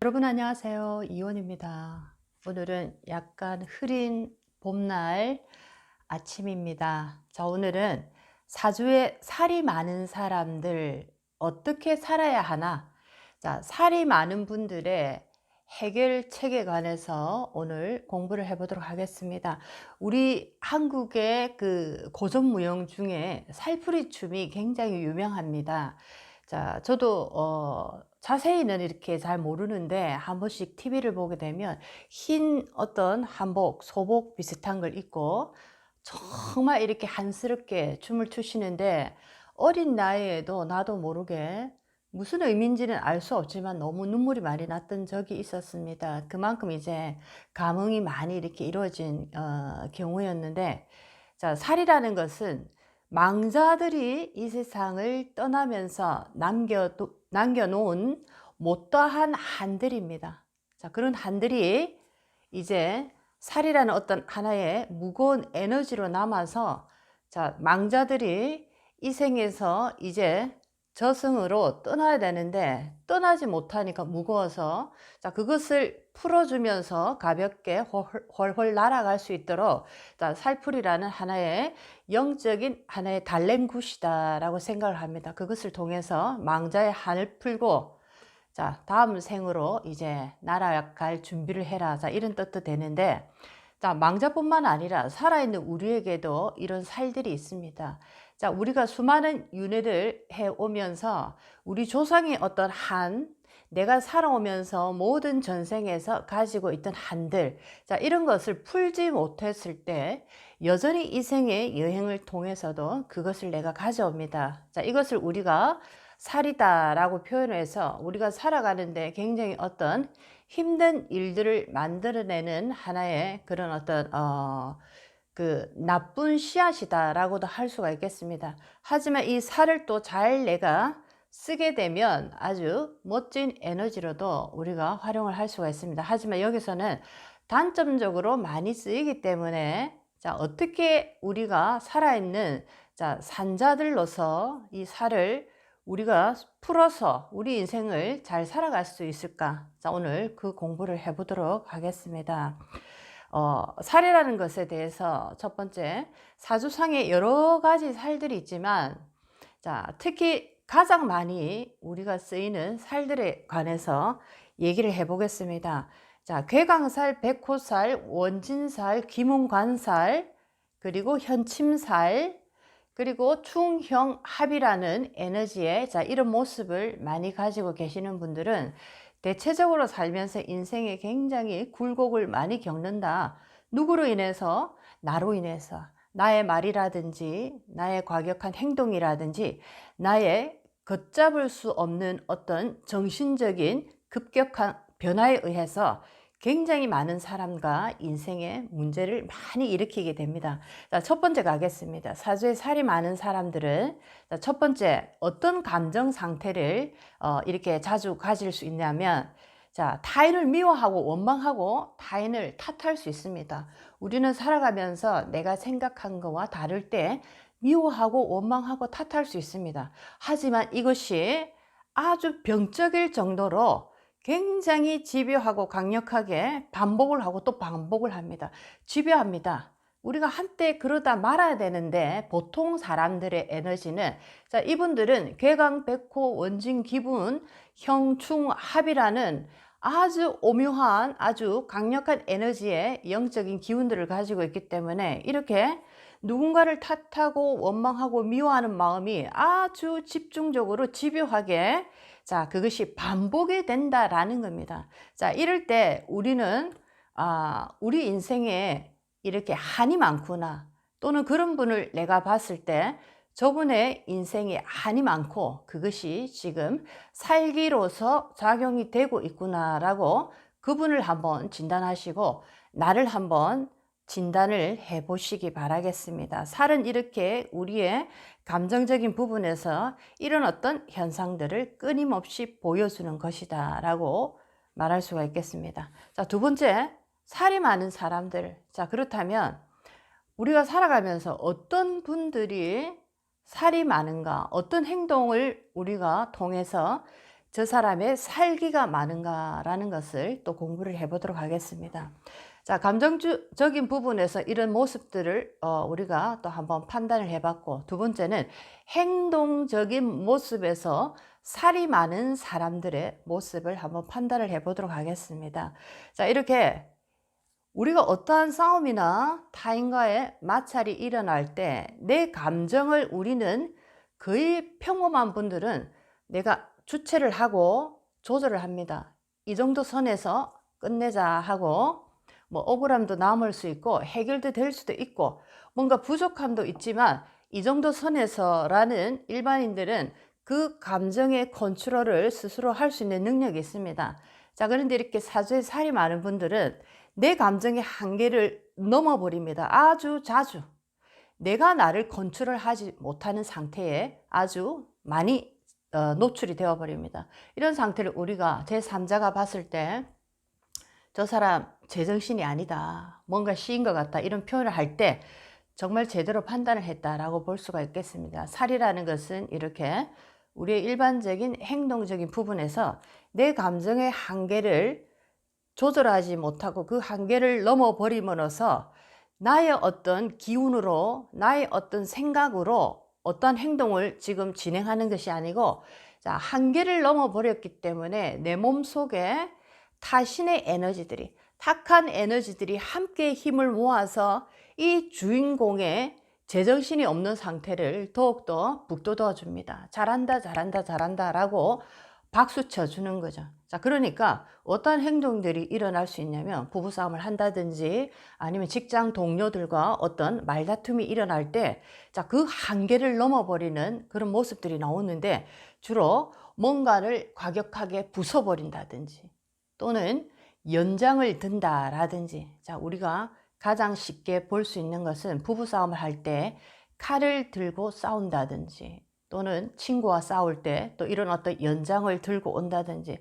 여러분 안녕하세요. 이원입니다. 오늘은 약간 흐린 봄날 아침입니다. 자, 오늘은 사주에 살이 많은 사람들 어떻게 살아야 하나? 자, 살이 많은 분들의 해결책에 관해서 오늘 공부를 해보도록 하겠습니다. 우리 한국의 그 고전무용 중에 살풀이 춤이 굉장히 유명합니다. 자, 저도 자세히는 이렇게 잘 모르는데 한 번씩 TV를 보게 되면 흰 어떤 한복, 소복 비슷한 걸 입고 정말 이렇게 한스럽게 춤을 추시는데 어린 나이에도 나도 모르게 무슨 의미인지는 알 수 없지만 너무 눈물이 많이 났던 적이 있었습니다. 그만큼 이제 감흥이 많이 이렇게 이루어진 경우였는데, 자, 살이라는 것은 망자들이 이 세상을 떠나면서 남겨놓은 못다한 한들입니다. 자, 그런 한들이 이제 살이라는 어떤 하나의 무거운 에너지로 남아서, 자, 망자들이 이 생에서 이제 저승으로 떠나야 되는데 떠나지 못하니까 무거워서, 자, 그것을 풀어주면서 가볍게 훨훨 날아갈 수 있도록, 자, 살풀이라는 하나의 영적인 하나의 달랭굿이다라고 생각을 합니다. 그것을 통해서 망자의 한을 풀고, 자, 다음 생으로 이제 날아갈 준비를 해라. 자, 이런 뜻도 되는데, 자, 망자뿐만 아니라 살아있는 우리에게도 이런 살들이 있습니다. 자, 우리가 수많은 윤회를 해오면서 우리 조상의 어떤 한, 내가 살아오면서 모든 전생에서 가지고 있던 한들, 자, 이런 것을 풀지 못했을 때 여전히 이 생의 여행을 통해서도 그것을 내가 가져옵니다. 자, 이것을 우리가 살이다라고 표현해서 우리가 살아가는데 굉장히 어떤 힘든 일들을 만들어내는 하나의 그런 어떤 그 나쁜 씨앗이다라고도 할 수가 있겠습니다. 하지만 이 살을 또 잘 내가 쓰게 되면 아주 멋진 에너지로도 우리가 활용을 할 수가 있습니다. 하지만 여기서는 단점적으로 많이 쓰이기 때문에, 자, 어떻게 우리가 살아있는, 자, 산자들로서 이 살을 우리가 풀어서 우리 인생을 잘 살아갈 수 있을까? 자, 오늘 그 공부를 해보도록 하겠습니다. 살이라는 것에 대해서 첫 번째, 사주상에 여러 가지 살들이 있지만, 자, 특히 가장 많이 우리가 쓰이는 살들에 관해서 얘기를 해보겠습니다. 자, 괴강살, 백호살, 원진살, 귀문관살, 그리고 현침살, 그리고 충형합이라는 에너지의, 자, 이런 모습을 많이 가지고 계시는 분들은 대체적으로 살면서 인생에 굉장히 굴곡을 많이 겪는다. 누구로 인해서? 나로 인해서. 나의 말이라든지 나의 과격한 행동이라든지 나의 걷잡을 수 없는 어떤 정신적인 급격한 변화에 의해서 굉장히 많은 사람과 인생에 문제를 많이 일으키게 됩니다. 자, 첫 번째 가겠습니다. 사주에 살이 많은 사람들은, 자, 첫 번째 어떤 감정 상태를 이렇게 자주 가질 수 있냐면, 자, 타인을 미워하고 원망하고 타인을 탓할 수 있습니다. 우리는 살아가면서 내가 생각한 것과 다를 때 미워하고 원망하고 탓할 수 있습니다. 하지만 이것이 아주 병적일 정도로 굉장히 집요하고 강력하게 반복을 하고 또 반복을 합니다. 집요합니다. 우리가 한때 그러다 말아야 되는데 보통 사람들의 에너지는, 자, 이분들은 괴강, 백호, 원진, 기분, 형충, 합이라는 아주 오묘한 아주 강력한 에너지의 영적인 기운들을 가지고 있기 때문에 이렇게 누군가를 탓하고 원망하고 미워하는 마음이 아주 집중적으로 집요하게, 자, 그것이 반복이 된다라는 겁니다. 자, 이럴 때 우리는 우리 인생에 이렇게 한이 많구나, 또는 그런 분을 내가 봤을 때 저분의 인생에 한이 많고 그것이 지금 살기로서 작용이 되고 있구나라고 그분을 한번 진단하시고 나를 한번 진단을 해 보시기 바라겠습니다. 살은 이렇게 우리의 감정적인 부분에서 이런 어떤 현상들을 끊임없이 보여주는 것이다 라고 말할 수가 있겠습니다. 자, 두 번째, 살이 많은 사람들. 자, 그렇다면 우리가 살아가면서 어떤 분들이 살이 많은가, 어떤 행동을 우리가 통해서 저 사람의 살기가 많은가라는 것을 또 공부를 해보도록 하겠습니다. 자, 감정적인 부분에서 이런 모습들을 우리가 또 한번 판단을 해봤고, 두 번째는 행동적인 모습에서 살이 많은 사람들의 모습을 한번 판단을 해보도록 하겠습니다. 자, 이렇게 우리가 어떠한 싸움이나 타인과의 마찰이 일어날 때 내 감정을 우리는 거의 평범한 분들은 내가 주체를 하고 조절을 합니다. 이 정도 선에서 끝내자 하고, 뭐 억울함도 남을 수 있고 해결도 될 수도 있고 뭔가 부족함도 있지만 이 정도 선에서라는 일반인들은 그 감정의 컨트롤을 스스로 할 수 있는 능력이 있습니다. 자, 그런데 이렇게 사주에 살이 많은 분들은 내 감정의 한계를 넘어버립니다. 아주 자주. 내가 나를 컨트롤하지 못하는 상태에 아주 많이 노출이 되어버립니다. 이런 상태를 우리가 제3자가 봤을 때 저 사람 제정신이 아니다, 뭔가 시인 것 같다, 이런 표현을 할 때 정말 제대로 판단을 했다라고 볼 수가 있겠습니다. 살이라는 것은 이렇게 우리의 일반적인 행동적인 부분에서 내 감정의 한계를 조절하지 못하고 그 한계를 넘어버림으로써 나의 어떤 기운으로, 나의 어떤 생각으로 어떤 행동을 지금 진행하는 것이 아니고, 자, 한계를 넘어버렸기 때문에 내 몸속에 타신의 에너지들이, 탁한 에너지들이 함께 힘을 모아서 이 주인공의 제정신이 없는 상태를 더욱더 북돋워 줍니다. 잘한다, 잘한다, 잘한다 라고 박수 쳐주는 거죠. 자, 그러니까 어떤 행동들이 일어날 수 있냐면, 부부싸움을 한다든지 아니면 직장 동료들과 어떤 말다툼이 일어날 때, 자, 그 한계를 넘어버리는 그런 모습들이 나오는데, 주로 뭔가를 과격하게 부숴버린다든지 또는 연장을 든다라든지, 자, 우리가 가장 쉽게 볼 수 있는 것은 부부싸움을 할 때 칼을 들고 싸운다든지 또는 친구와 싸울 때 또 이런 어떤 연장을 들고 온다든지,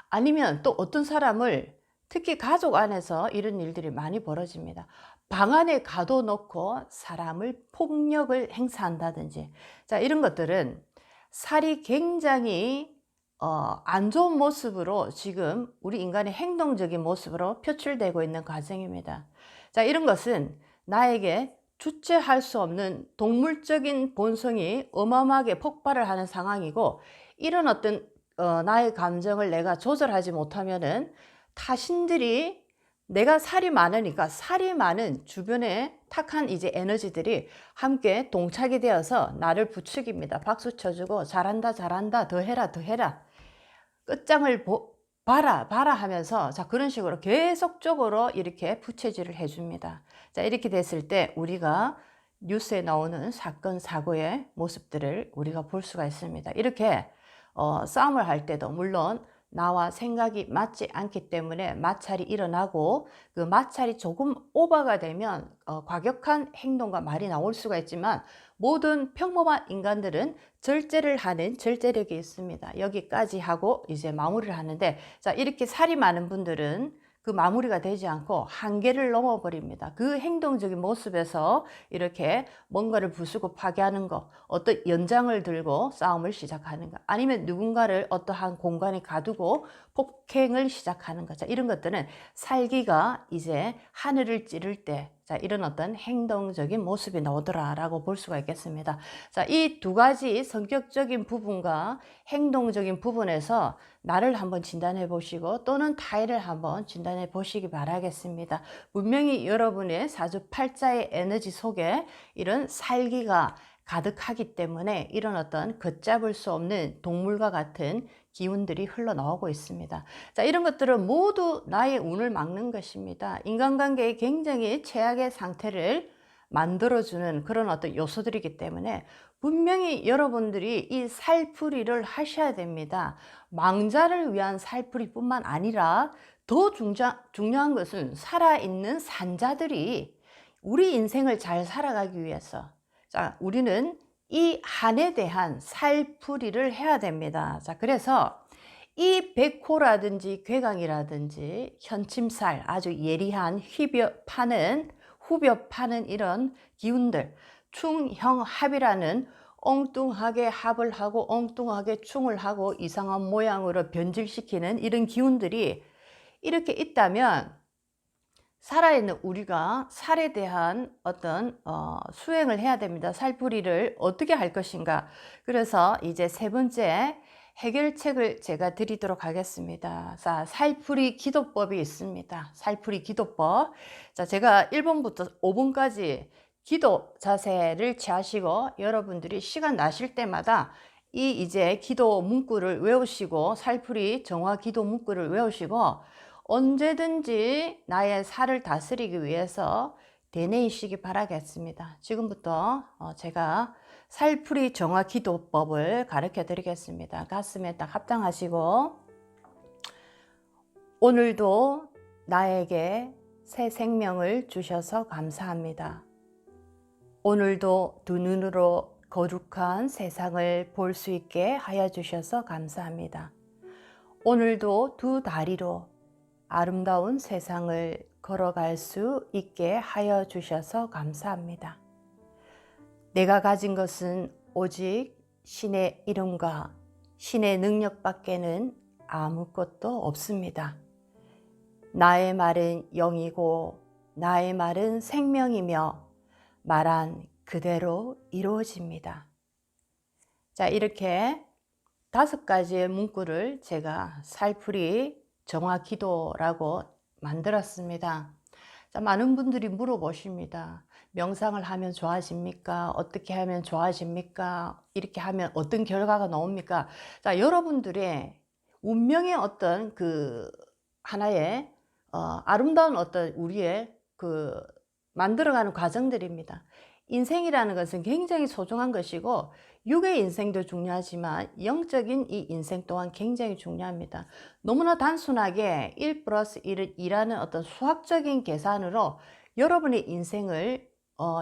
아니면 또 어떤 사람을, 특히 가족 안에서 이런 일들이 많이 벌어집니다. 방 안에 가둬놓고 사람을 폭력을 행사한다든지, 자, 이런 것들은 살이 굉장히 안 좋은 모습으로 지금 우리 인간의 행동적인 모습으로 표출되고 있는 과정입니다. 자, 이런 것은 나에게 주체할 수 없는 동물적인 본성이 어마어마하게 폭발을 하는 상황이고, 이런 어떤 나의 감정을 내가 조절하지 못하면은 타신들이, 내가 살이 많으니까 살이 많은 주변에 탁한 이제 에너지들이 함께 동착이 되어서 나를 부추깁니다. 박수 쳐주고 잘한다, 잘한다, 더 해라, 더 해라, 끝장을 봐라, 봐라 하면서, 자, 그런 식으로 계속적으로 이렇게 부채질을 해줍니다. 자, 이렇게 됐을 때 우리가 뉴스에 나오는 사건, 사고의 모습들을 우리가 볼 수가 있습니다. 이렇게 싸움을 할 때도 물론 나와 생각이 맞지 않기 때문에 마찰이 일어나고, 그 마찰이 조금 오버가 되면 과격한 행동과 말이 나올 수가 있지만, 모든 평범한 인간들은 절제를 하는 절제력이 있습니다. 여기까지 하고 이제 마무리를 하는데, 자, 이렇게 살이 많은 분들은 그 마무리가 되지 않고 한계를 넘어버립니다. 그 행동적인 모습에서 이렇게 뭔가를 부수고 파괴하는 거, 어떤 연장을 들고 싸움을 시작하는 거, 아니면 누군가를 어떠한 공간에 가두고 폭행을 시작하는 거, 자, 이런 것들은 살기가 이제 하늘을 찌를 때, 자, 이런 어떤 행동적인 모습이 나오더라라고 볼 수가 있겠습니다. 자, 이 두 가지 성격적인 부분과 행동적인 부분에서 나를 한번 진단해 보시고 또는 타인을 한번 진단해 보시기 바라겠습니다. 분명히 여러분의 사주 팔자의 에너지 속에 이런 살기가 가득하기 때문에 이런 어떤 걷잡을 수 없는 동물과 같은 기운들이 흘러나오고 있습니다. 자, 이런 것들은 모두 나의 운을 막는 것입니다. 인간관계에 굉장히 최악의 상태를 만들어주는 그런 어떤 요소들이기 때문에 분명히 여러분들이 이 살풀이를 하셔야 됩니다. 망자를 위한 살풀이뿐만 아니라 더 중요한 것은 살아있는 산자들이 우리 인생을 잘 살아가기 위해서, 자, 우리는 이 한에 대한 살풀이를 해야 됩니다. 자, 그래서 이 백호라든지 괴강이라든지 현침살, 아주 예리한 후벼 파는 이런 기운들, 충형합이라는 엉뚱하게 합을 하고 엉뚱하게 충을 하고 이상한 모양으로 변질시키는 이런 기운들이 이렇게 있다면 살아있는 우리가 살에 대한 어떤 수행을 해야 됩니다. 살풀이를 어떻게 할 것인가. 그래서 이제 세 번째 해결책을 제가 드리도록 하겠습니다. 자, 살풀이 기도법이 있습니다. 살풀이 기도법. 자, 제가 1번부터 5번까지 기도 자세를 취하시고 여러분들이 시간 나실 때마다 이 이제 기도 문구를 외우시고 살풀이 정화 기도 문구를 외우시고 언제든지 나의 살을 다스리기 위해서 되뇌이시기 바라겠습니다. 지금부터 제가 살풀이 정화 기도법을 가르쳐 드리겠습니다. 가슴에 딱 합당하시고, 오늘도 나에게 새 생명을 주셔서 감사합니다. 오늘도 두 눈으로 거룩한 세상을 볼 수 있게 하여 주셔서 감사합니다. 오늘도 두 다리로 아름다운 세상을 걸어갈 수 있게 하여 주셔서 감사합니다. 내가 가진 것은 오직 신의 이름과 신의 능력밖에는 아무것도 없습니다. 나의 말은 영이고 나의 말은 생명이며 말한 그대로 이루어집니다. 자, 이렇게 5가지의 문구를 제가 살풀이 정화 기도라고 만들었습니다. 자, 많은 분들이 물어보십니다. 명상을 하면 좋아집니까? 어떻게 하면 좋아집니까? 이렇게 하면 어떤 결과가 나옵니까? 자, 여러분들의 운명의 어떤 그 하나의 아름다운 어떤 우리의 그 만들어가는 과정들입니다. 인생이라는 것은 굉장히 소중한 것이고 육의 인생도 중요하지만 영적인 이 인생 또한 굉장히 중요합니다. 너무나 단순하게 1 플러스 1을 2라는 어떤 수학적인 계산으로 여러분의 인생을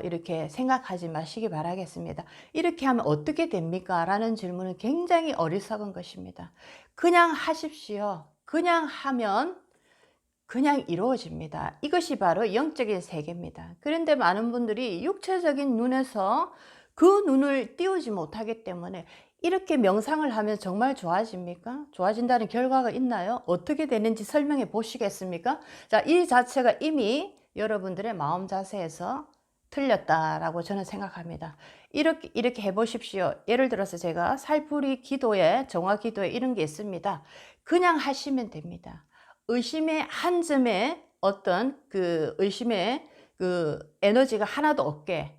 이렇게 생각하지 마시기 바라겠습니다. 이렇게 하면 어떻게 됩니까? 라는 질문은 굉장히 어리석은 것입니다. 그냥 하십시오. 그냥 하면 그냥 이루어집니다. 이것이 바로 영적인 세계입니다. 그런데 많은 분들이 육체적인 눈에서 그 눈을 띄우지 못하기 때문에 이렇게 명상을 하면 정말 좋아집니까? 좋아진다는 결과가 있나요? 어떻게 되는지 설명해 보시겠습니까? 자, 이 자체가 이미 여러분들의 마음 자세에서 틀렸다라고 저는 생각합니다. 이렇게 해보십시오. 예를 들어서 제가 살풀이 기도에, 정화 기도에 이런 게 있습니다. 그냥 하시면 됩니다. 의심의 한 점에 어떤 그 의심의 그 에너지가 하나도 없게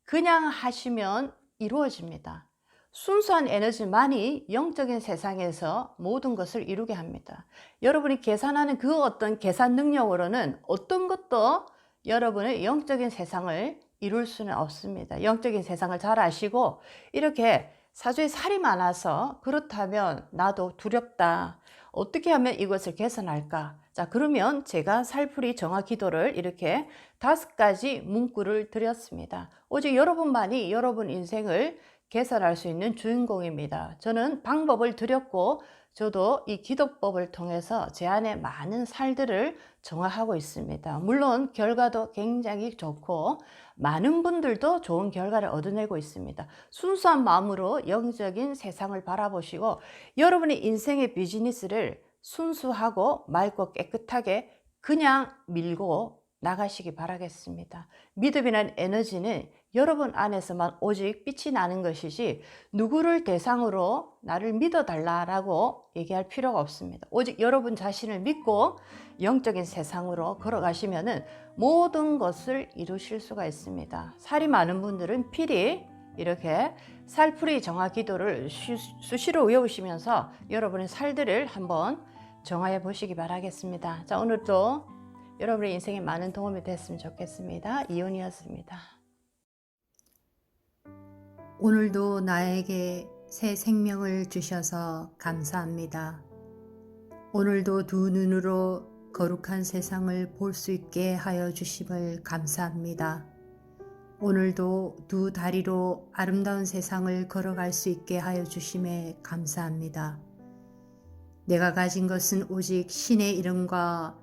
그냥 하시면 이루어집니다. 순수한 에너지만이 영적인 세상에서 모든 것을 이루게 합니다. 여러분이 계산하는 그 어떤 계산 능력으로는 어떤 것도 여러분의 영적인 세상을 이룰 수는 없습니다. 영적인 세상을 잘 아시고 이렇게 사주에 살이 많아서 그렇다면 나도 두렵다. 어떻게 하면 이것을 개선할까? 자, 그러면 제가 살풀이 정화 기도를 이렇게 5가지 문구를 드렸습니다. 오직 여러분만이 여러분 인생을 개선할 수 있는 주인공입니다. 저는 방법을 드렸고 저도 이 기도법을 통해서 제 안에 많은 살들을 정화하고 있습니다. 물론 결과도 굉장히 좋고 많은 분들도 좋은 결과를 얻어내고 있습니다. 순수한 마음으로 영적인 세상을 바라보시고 여러분의 인생의 비즈니스를 순수하고 맑고 깨끗하게 그냥 밀고 나가시기 바라겠습니다. 믿음이라는 에너지는 여러분 안에서만 오직 빛이 나는 것이지 누구를 대상으로 나를 믿어달라고 얘기할 필요가 없습니다. 오직 여러분 자신을 믿고 영적인 세상으로 걸어가시면 모든 것을 이루실 수가 있습니다. 살이 많은 분들은 필히 이렇게 살풀이 정화 기도를 수시로 외우시면서 여러분의 살들을 한번 정화해 보시기 바라겠습니다. 자, 오늘도 여러분의 인생에 많은 도움이 됐으면 좋겠습니다. 이온이었습니다. 오늘도 나에게 새 생명을 주셔서 감사합니다. 오늘도 두 눈으로 거룩한 세상을 볼 수 있게 하여 주심을 감사합니다. 오늘도 두 다리로 아름다운 세상을 걸어갈 수 있게 하여 주심에 감사합니다. 내가 가진 것은 오직 신의 이름과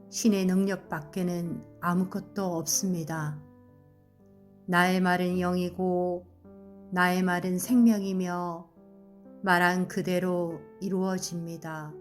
신의 능력밖에는 아무것도 없습니다. 나의 말은 영이고 나의 말은 생명이며 말한 그대로 이루어집니다.